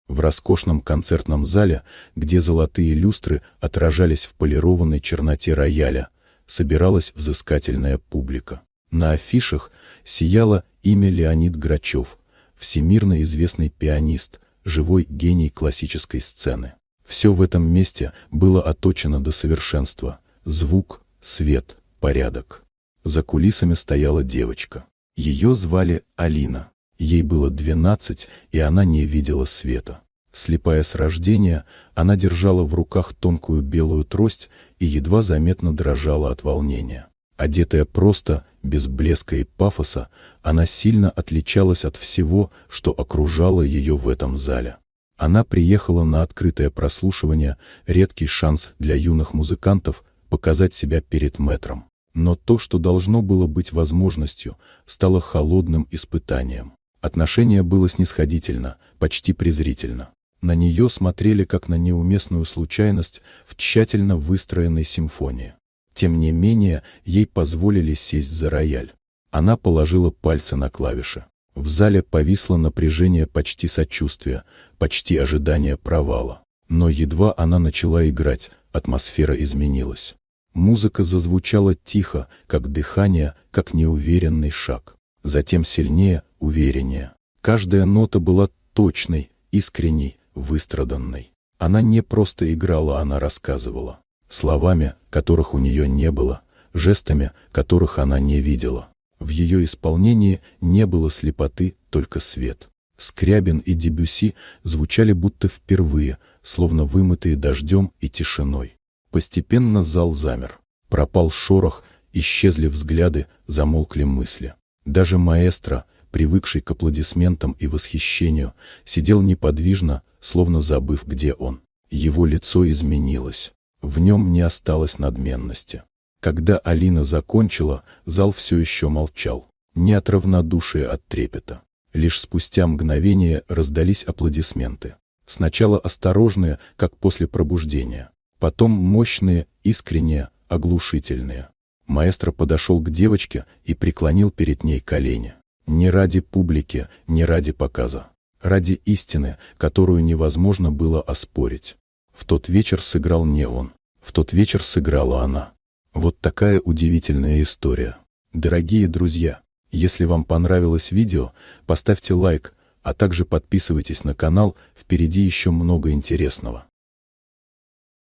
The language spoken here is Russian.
В роскошном концертном зале, где золотые люстры отражались в полированной черноте рояля, собиралась взыскательная публика. На афишах сияло имя Леонид Грачев, всемирно известный пианист, живой гений классической сцены. Все в этом месте было отточено до совершенства: звук, свет, порядок. За кулисами стояла девочка. Ее звали Алина. Ей было 12, и она не видела света. Слепая с рождения, она держала в руках тонкую белую трость и едва заметно дрожала от волнения. Одетая просто, без блеска и пафоса, она сильно отличалась от всего, что окружало ее в этом зале. Она приехала на открытое прослушивание, редкий шанс для юных музыкантов показать себя перед мэтром. Но то, что должно было быть возможностью, стало холодным испытанием. Отношение было снисходительно, почти презрительно. На нее смотрели как на неуместную случайность в тщательно выстроенной симфонии. Тем не менее, ей позволили сесть за рояль. Она положила пальцы на клавиши. В зале повисло напряжение почти сочувствия, почти ожидание провала. Но едва она начала играть, атмосфера изменилась. Музыка зазвучала тихо, как дыхание, как неуверенный шаг. Затем сильнее, увереннее. Каждая нота была точной, искренней, выстраданной. Она не просто играла, она рассказывала. Словами, которых у нее не было, жестами, которых она не видела. В ее исполнении не было слепоты, только свет. Скрябин и Дебюсси звучали будто впервые, словно вымытые дождем и тишиной. Постепенно зал замер. Пропал шорох, исчезли взгляды, замолкли мысли. Даже маэстро, привыкший к аплодисментам и восхищению, сидел неподвижно, словно забыв, где он. Его лицо изменилось. В нем не осталось надменности. Когда Алина закончила, зал все еще молчал. Не от равнодушия, от трепета. Лишь спустя мгновение раздались аплодисменты. Сначала осторожные, как после пробуждения. Потом мощные, искренние, оглушительные. Маэстро подошел к девочке и преклонил перед ней колени. Не ради публики, не ради показа. Ради истины, которую невозможно было оспорить. В тот вечер сыграл не он. В тот вечер сыграла она. Вот такая удивительная история. Дорогие друзья, если вам понравилось видео, поставьте лайк, а также подписывайтесь на канал, впереди еще много интересного.